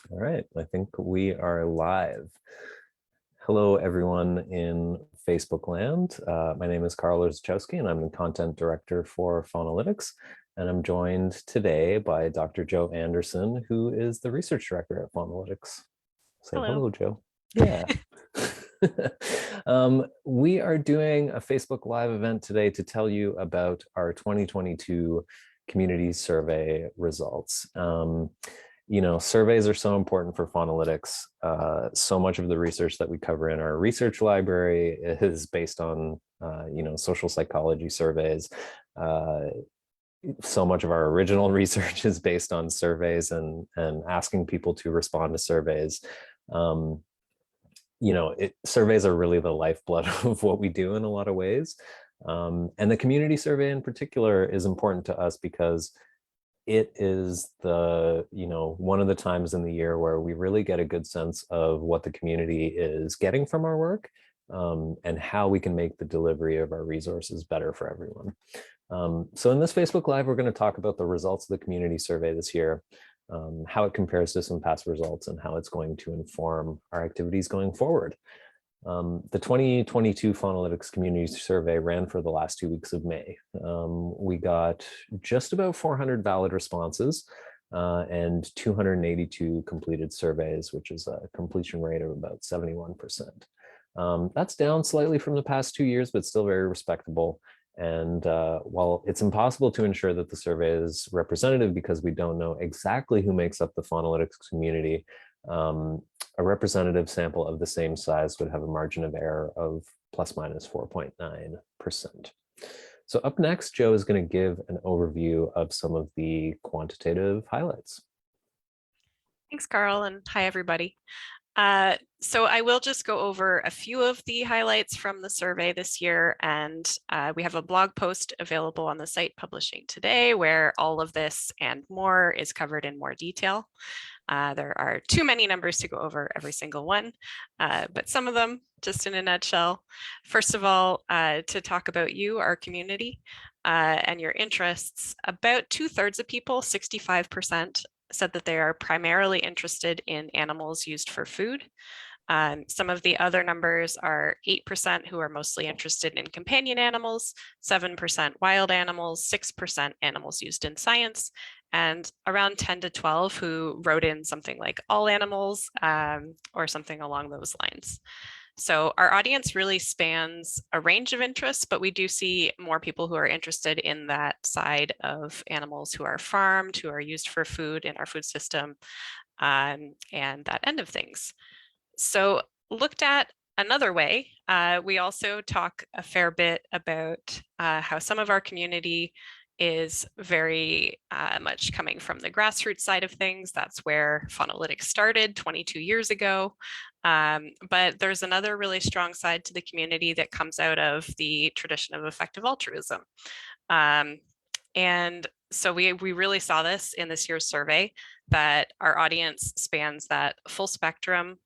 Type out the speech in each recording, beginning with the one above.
All right, I think we are live. Hello, everyone in Facebook land. My name is Karol, and I'm the content director for Phonalytics. And I'm joined today by Dr. Joe Anderson, who is the research director at Phonalytics. Say Hello. hello, Joe. Yeah. We are doing a Facebook Live event today to tell you about our 2022 community survey results. Surveys are so important for Phonalytics. So much of the research that we cover in our research library is based on, social psychology surveys. So much of our original research is based on surveys and asking people to respond to surveys. Surveys are really the lifeblood of what we do in a lot of ways. And the community survey in particular is important to us because it is one of the times in the year where we really get a good sense of what the community is getting from our work, and how we can make the delivery of our resources better for everyone. So in this Facebook Live, we're going to talk about the results of the community survey this year, how it compares to some past results, and how it's going to inform our activities going forward. The 2022 Phonalytics Community Survey ran for the last 2 weeks of May. We got just about 400 valid responses and 282 completed surveys, which is a completion rate of about 71%. That's down slightly from the past 2 years, but still very respectable. And while it's impossible to ensure that the survey is representative because we don't know exactly who makes up the Phonalytics community, a representative sample of the same size would have a margin of error of plus minus 4.9%. So up next, Joe is going to give an overview of some of the quantitative highlights. Thanks, Karol, and hi, everybody. So I will just go over a few of the highlights from the survey this year, and we have a blog post available on the site publishing today where all of this and more is covered in more detail. There are too many numbers to go over every single one, but some of them just in a nutshell. First of all, to talk about you, our community, and your interests, about 2/3 of people, 65%, said that they are primarily interested in animals used for food. Some of the other numbers are 8% who are mostly interested in companion animals, 7% wild animals, 6% animals used in science, and around 10 to 12 who wrote in something like all animals, or something along those lines. So our audience really spans a range of interests, but we do see more people who are interested in that side of animals who are farmed, who are used for food in our food system, and that end of things. So looked at another way, we also talk a fair bit about how some of our community is very much coming from the grassroots side of things. That's where Phonalytics started 22 years ago. But there's another really strong side to the community that comes out of the tradition of effective altruism. And so we really saw this in this year's survey, that our audience spans that full spectrum,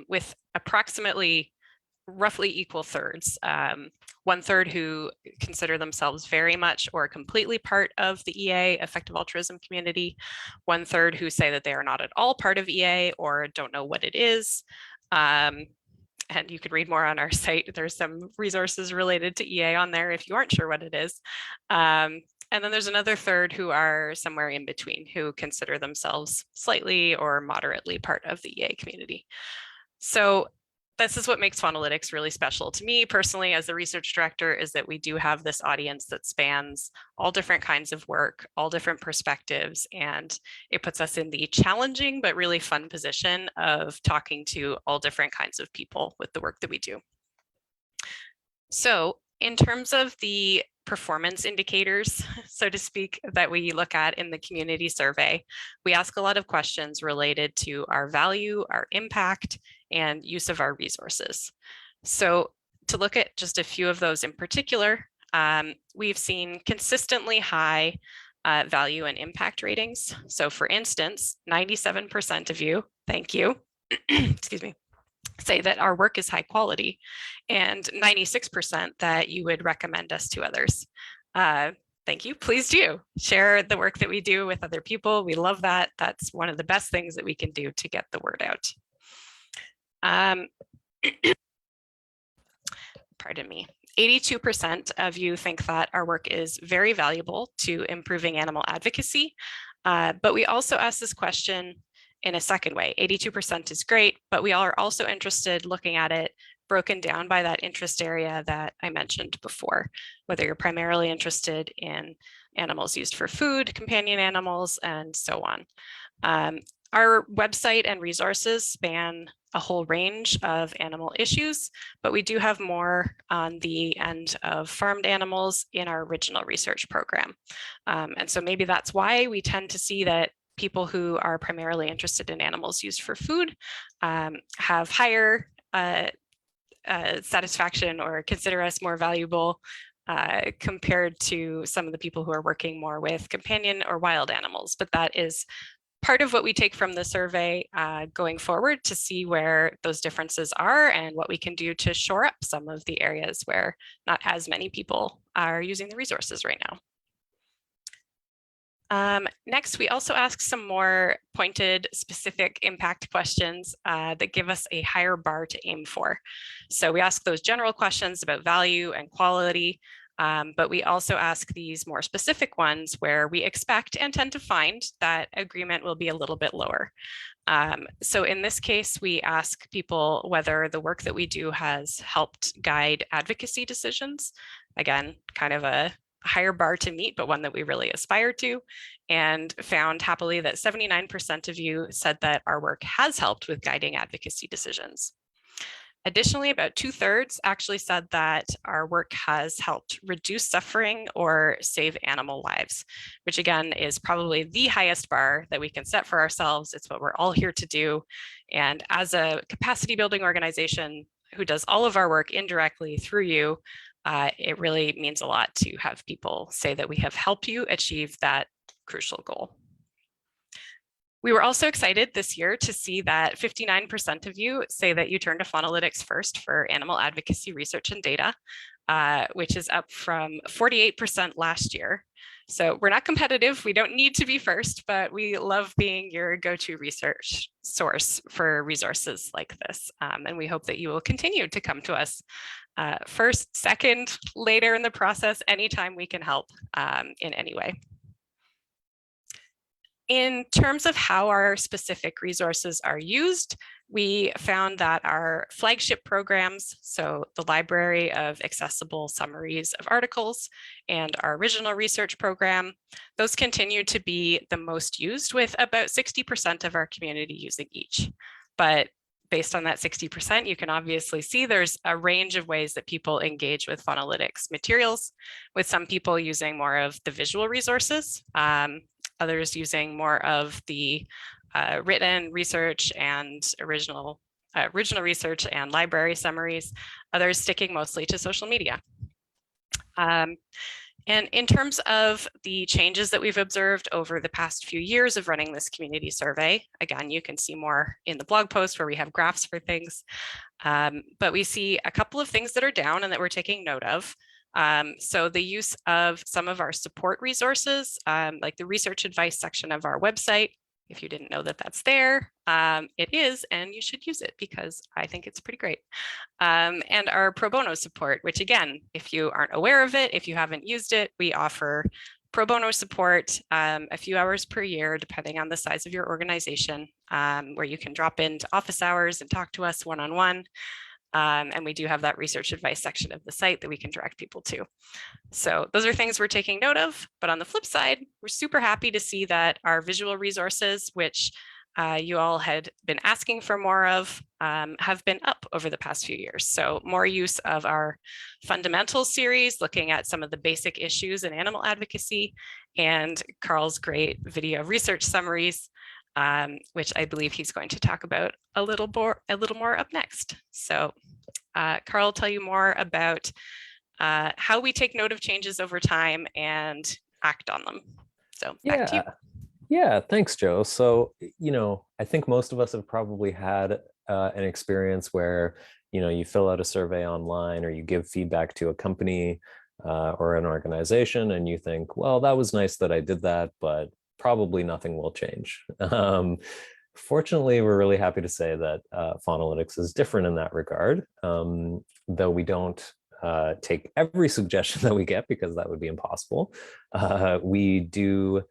with approximately roughly equal thirds. 1/3 who consider themselves very much or completely part of the EA, effective altruism community. 1/3 who say that they are not at all part of EA or don't know what it is. And you could read more on our site. There's some resources related to EA on there if you aren't sure what it is. And then there's another third who are somewhere in between, who consider themselves slightly or moderately part of the EA community. So this is what makes Phonalytics really special to me personally as the research director, is that we do have this audience that spans all different kinds of work, all different perspectives, and it puts us in the challenging but really fun position of talking to all different kinds of people with the work that we do. So in terms of the performance indicators, so to speak, that we look at in the community survey, we ask a lot of questions related to our value, our impact, and use of our resources. So to look at just a few of those in particular, we've seen consistently high value and impact ratings. So for instance, 97% of you, thank you, excuse me, say that our work is high quality, and 96% that you would recommend us to others. Thank you. Please do share the work that we do with other people. We love that. That's one of the best things that we can do to get the word out. Pardon me. 82% of you think that our work is very valuable to improving animal advocacy. But we also ask this question in a second way. 82% is great, but we are also interested looking at it broken down by that interest area that I mentioned before, whether you're primarily interested in animals used for food, companion animals, and so on. Our website and resources span a whole range of animal issues, but we do have more on the end of farmed animals in our original research program. And so maybe that's why we tend to see that people who are primarily interested in animals used for food have higher satisfaction or consider us more valuable compared to some of the people who are working more with companion or wild animals. But that is part of what we take from the survey going forward to see where those differences are and what we can do to shore up some of the areas where not as many people are using the resources right now. Next, we also ask some more pointed, specific impact questions that give us a higher bar to aim for. So we ask those general questions about value and quality, but we also ask these more specific ones where we expect and tend to find that agreement will be a little bit lower. So in this case, we ask people whether the work that we do has helped guide advocacy decisions. Again, kind of a higher bar to meet, but one that we really aspire to, and found happily that 79% of you said that our work has helped with guiding advocacy decisions. Additionally, about 2/3 actually said that our work has helped reduce suffering or save animal lives, which again is probably the highest bar that we can set for ourselves. It's what we're all here to do. And as a capacity building organization who does all of our work indirectly through you, it really means a lot to have people say that we have helped you achieve that crucial goal. We were also excited this year to see that 59% of you say that you turn to Faunalytics first for animal advocacy research and data, which is up from 48% last year. So we're not competitive, we don't need to be first, but we love being your go-to research source for resources like this. And we hope that you will continue to come to us first, second, later in the process, anytime we can help in any way. In terms of how our specific resources are used, we found that our flagship programs, so the Library of Accessible Summaries of Articles and our original research program, those continue to be the most used with about 60% of our community using each. But based on that 60%, you can obviously see there's a range of ways that people engage with Faunalytics materials, with some people using more of the visual resources, others using more of the written research and original research and library summaries, others sticking mostly to social media. And in terms of the changes that we've observed over the past few years of running this community survey, again, you can see more in the blog post where we have graphs for things, but we see a couple of things that are down and that we're taking note of. So the use of some of our support resources, like the research advice section of our website, if you didn't know that that's there, it is, and you should use it because I think it's pretty great. And our pro bono support, which again, if you aren't aware of it, if you haven't used it, we offer pro bono support a few hours per year, depending on the size of your organization, where you can drop into office hours and talk to us one-on-one. And we do have that research advice section of the site that we can direct people to. So those are things we're taking note of. But on the flip side, we're super happy to see that our visual resources, which you all had been asking for more of, have been up over the past few years. So more use of our fundamental series, looking at some of the basic issues in animal advocacy, and Karol's great video research summaries, which I believe he's going to talk about a little more up next. So Karol will tell you more about how we take note of changes over time and act on them. So back to you. Yeah, thanks, Joe. So, I think most of us have probably had an experience where, you fill out a survey online or you give feedback to a company or an organization, and you think, well, that was nice that I did that, but probably nothing will change. Fortunately, we're really happy to say that Faunalytics is different in that regard, though we don't take every suggestion that we get, because that would be impossible. We do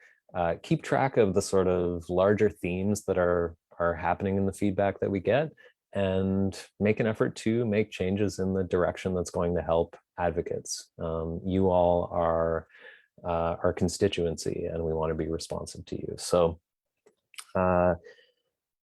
keep track of the sort of larger themes that are happening in the feedback that we get, and make an effort to make changes in the direction that's going to help advocates. You all are our constituency, and we want to be responsive to you. So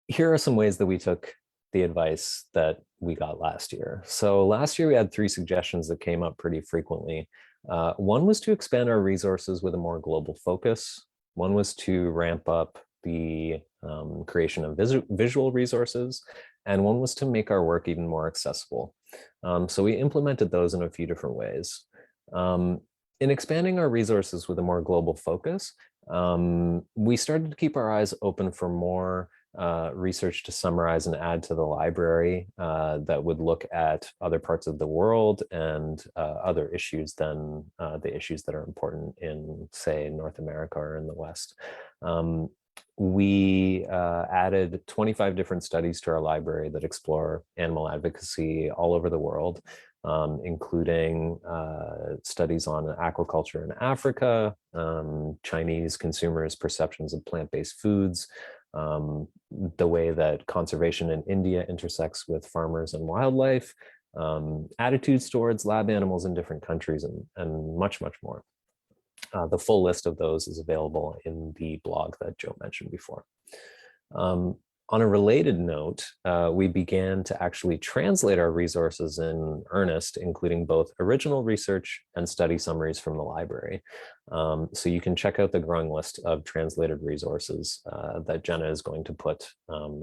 here are some ways that we took the advice that we got last year. So last year we had 3 suggestions that came up pretty frequently. One was to expand our resources with a more global focus. One was to ramp up the creation of visual resources. And one was to make our work even more accessible. So we implemented those in a few different ways. In expanding our resources with a more global focus, we started to keep our eyes open for more research to summarize and add to the library that would look at other parts of the world and other issues than the issues that are important in, say, North America or in the West. We added 25 different studies to our library that explore animal advocacy all over the world, including studies on aquaculture in Africa, Chinese consumers' perceptions of plant-based foods, the way that conservation in India intersects with farmers and wildlife, attitudes towards lab animals in different countries, and much, much more. The full list of those is available in the blog that Joe mentioned before. On a related note, we began to actually translate our resources in earnest, including both original research and study summaries from the library. So you can check out the growing list of translated resources that Jenna is going to put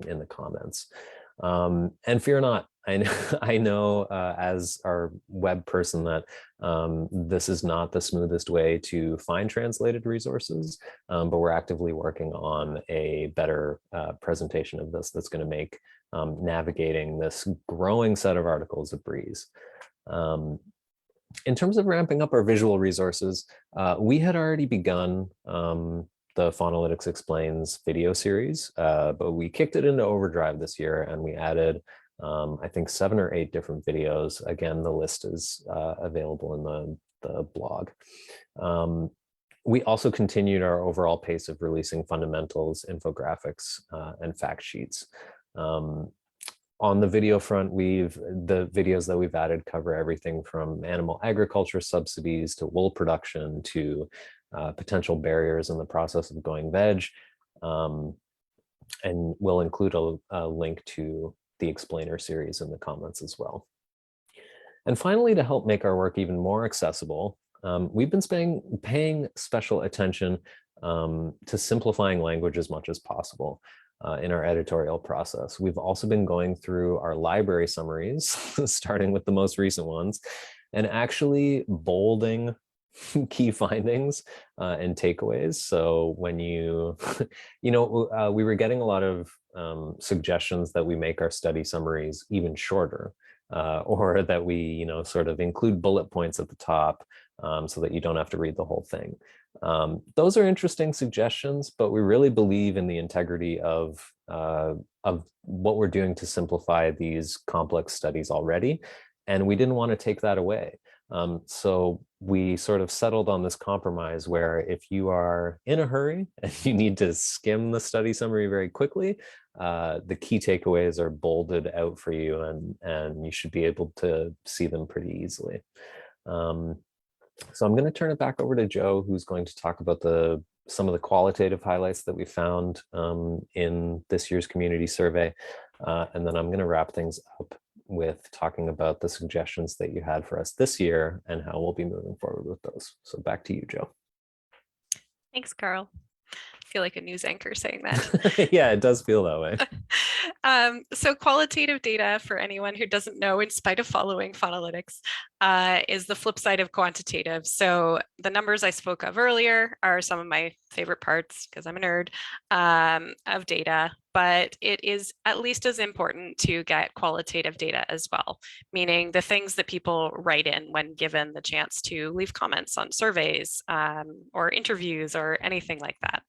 in the comments. And fear not, I know as our web person that this is not the smoothest way to find translated resources, but we're actively working on a better presentation of this that's going to make navigating this growing set of articles a breeze. In terms of ramping up our visual resources, we had already begun the Faunalytics Explains video series, but we kicked it into overdrive this year, and we added I think 7 or 8 different videos. Again, the list is available in the blog. We also continued our overall pace of releasing fundamentals, infographics, and fact sheets. On the video front, the videos that we've added cover everything from animal agriculture subsidies to wool production to potential barriers in the process of going veg. And we'll include a link to the explainer series in the comments as well. And finally, to help make our work even more accessible, we've been paying special attention to simplifying language as much as possible in our editorial process. We've also been going through our library summaries, starting with the most recent ones, and actually bolding key findings and takeaways. So when we were getting a lot of suggestions that we make our study summaries even shorter, or that we, sort of include bullet points at the top so that you don't have to read the whole thing. Those are interesting suggestions, but we really believe in the integrity of what we're doing to simplify these complex studies already, and we didn't want to take that away. So we sort of settled on this compromise where if you are in a hurry and you need to skim the study summary very quickly, the key takeaways are bolded out for you, and you should be able to see them pretty easily. So I'm going to turn it back over to Joe, who's going to talk about some of the qualitative highlights that we found in this year's community survey. And then I'm going to wrap things up with talking about the suggestions that you had for us this year and how we'll be moving forward with those. So back to you, Joe. Thanks, Karol. I feel like a news anchor saying that. Yeah, it does feel that way. So qualitative data, for anyone who doesn't know, in spite of following Faunalytics, is the flip side of quantitative. So the numbers I spoke of earlier are some of my favorite parts, because I'm a nerd, of data. but it is at least as important to get qualitative data as well, meaning the things that people write in when given the chance to leave comments on surveys or interviews or anything like that.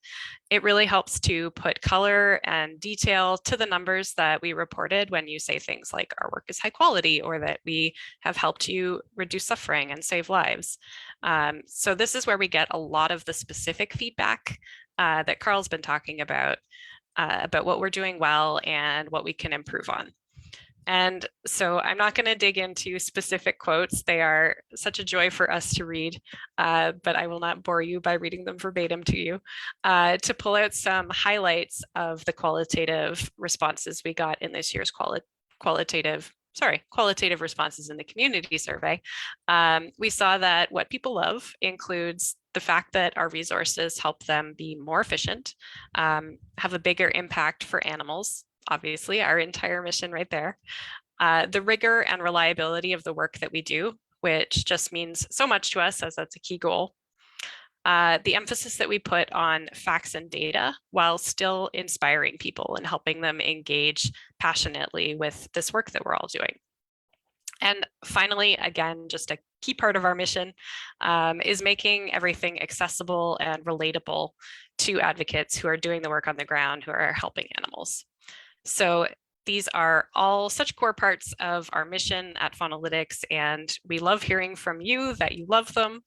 It really helps to put color and detail to the numbers that we reported when you say things like our work is high quality or that we have helped you reduce suffering and save lives. So this is where we get a lot of the specific feedback that Karol's been talking about what we're doing well and what we can improve on. And so I'm not going to dig into specific quotes. They are such a joy for us to read, but I will not bore you by reading them verbatim to you. To pull out some highlights of the qualitative responses we got in this year's qualitative responses in the community survey, we saw that what people love includes the fact that our resources help them be more efficient, have a bigger impact for animals, obviously our entire mission right there, the rigor and reliability of the work that we do, which just means so much to us as that's a key goal. The emphasis that we put on facts and data while still inspiring people and helping them engage passionately with this work that we're all doing. And finally, again, just a key part of our mission is making everything accessible and relatable to advocates who are doing the work on the ground, who are helping animals. So these are all such core parts of our mission at Faunalytics, and we love hearing from you that you love them.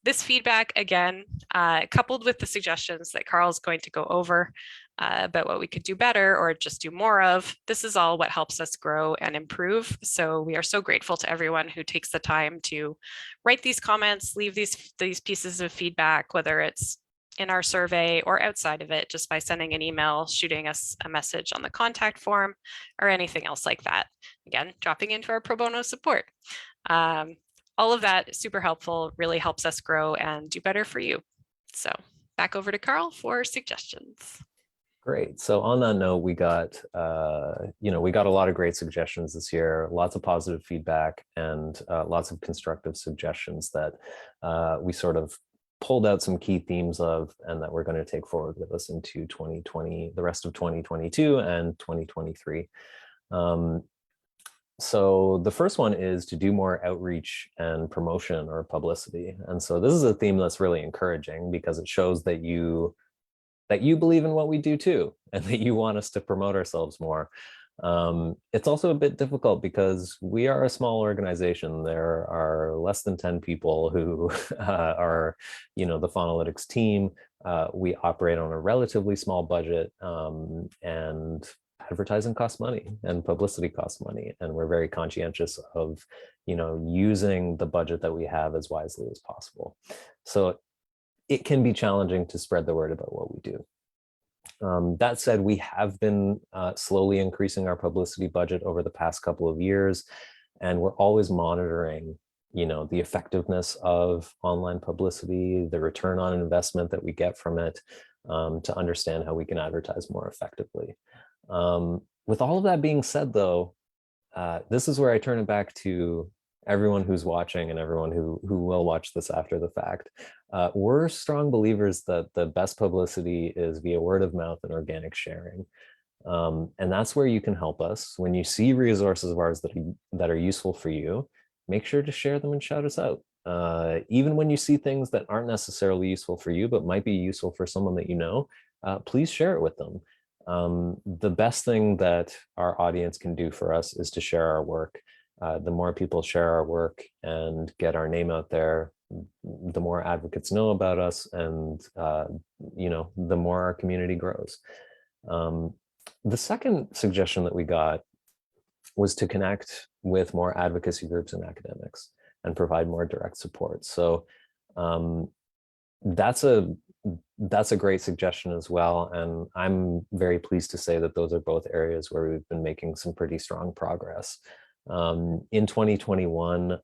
This feedback, again, coupled with the suggestions that Karol's going to go over about what we could do better or just do more of, this is all what helps us grow and improve. So we are so grateful to everyone who takes the time to write these comments, leave these pieces of feedback, whether it's in our survey or outside of it, just by sending an email, shooting us a message on the contact form, or anything else like that. Again, dropping into our pro bono support. All of that is super helpful, really helps us grow and do better for you. So back over to Karol for suggestions. Great. So on that note, we got, we got a lot of great suggestions this year, lots of positive feedback and lots of constructive suggestions that we sort of pulled out some key themes of and that we're going to take forward with us into 2020, the rest of 2022 and 2023. So the first one is to do more outreach and promotion or publicity. And so this is a theme that's really encouraging because it shows that you believe in what we do too, and that you want us to promote ourselves more. It's also a bit difficult because we are a small organization. There are less than 10 people who are, the Faunalytics team. We operate on a relatively small budget, and advertising costs money and publicity costs money. And we're very conscientious of, using the budget that we have as wisely as possible. So it can be challenging to spread the word about what we do. That said, we have been slowly increasing our publicity budget over the past couple of years, and we're always monitoring, the effectiveness of online publicity, the return on investment that we get from it, to understand how we can advertise more effectively. With all of that being said, though, this is where I turn it back to everyone who's watching and everyone who will watch this after the fact. We're strong believers that the best publicity is via word of mouth and organic sharing. And that's where you can help us. When you see resources of ours that are useful for you, make sure to share them and shout us out. Even when you see things that aren't necessarily useful for you, but might be useful for someone that you know, please share it with them. The best thing that our audience can do for us is to share our work. The more people share our work and get our name out there, the more advocates know about us, and the more our community grows. The second suggestion that we got was to connect with more advocacy groups and academics and provide more direct support. So that's a great suggestion as well. And I'm very pleased to say that those are both areas where we've been making some pretty strong progress. In 2021,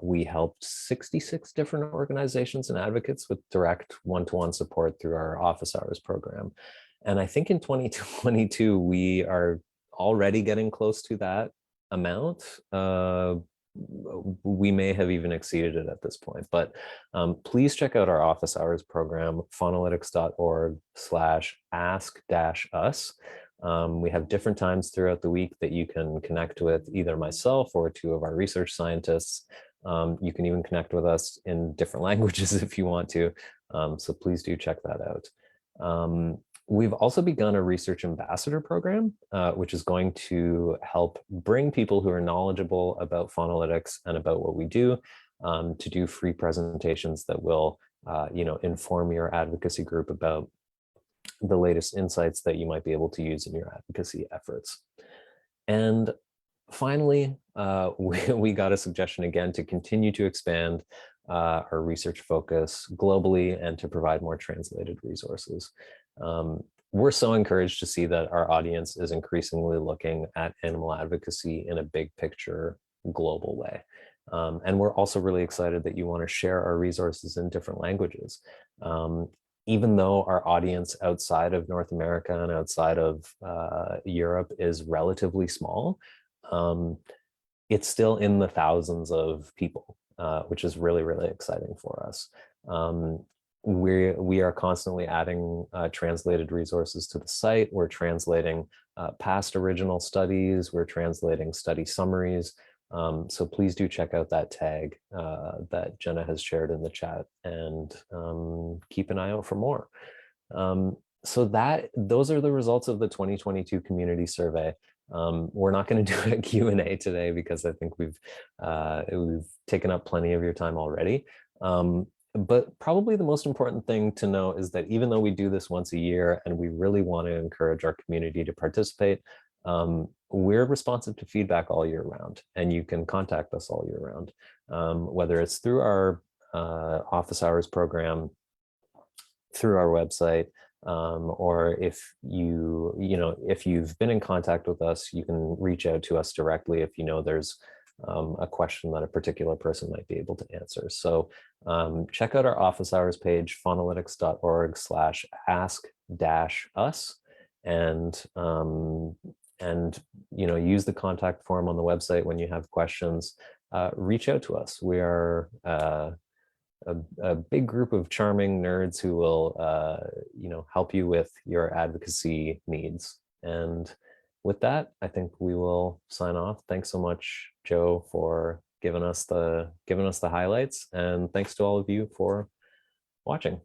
we helped 66 different organizations and advocates with direct one-to-one support through our office hours program. And I think in 2022, we are already getting close to that amount. we may have even exceeded it at this point. But please check out our office hours program, phonalytics.org/ask-us. We have different times throughout the week that you can connect with either myself or two of our research scientists. You can even connect with us in different languages if you want to. So please do check that out. We've also begun a research ambassador program, which is going to help bring people who are knowledgeable about phonalytics and about what we do to do free presentations that will inform your advocacy group about the latest insights that you might be able to use in your advocacy efforts. And finally, we got a suggestion again to continue to expand our research focus globally and to provide more translated resources. We're so encouraged to see that our audience is increasingly looking at animal advocacy in a big picture, global way. And we're also really excited that you want to share our resources in different languages. Even though our audience outside of North America and outside of Europe is relatively small, it's still in the thousands of people, which is really, really exciting for us. We are constantly adding translated resources to the site. We're translating past original studies. We're translating study summaries. So please do check out that tag that Jenna has shared in the chat, and keep an eye out for more. So those are the results of the 2022 community survey. We're not going to do a Q&A today because I think we've taken up plenty of your time already. But probably the most important thing to know is that even though we do this once a year and we really want to encourage our community to participate, we're responsive to feedback all year round, and you can contact us all year round, whether it's through our office hours program, through our website, or if if you've been in contact with us, you can reach out to us directly if you know there's a question that a particular person might be able to answer. So check out our office hours page, phonalytics.org/ask-us, and use the contact form on the website when you have questions. Reach out to us. We are a big group of charming nerds who will help you with your advocacy needs. And with that, I think we will sign off. Thanks so much, Joe, for giving us the highlights, and thanks to all of you for watching.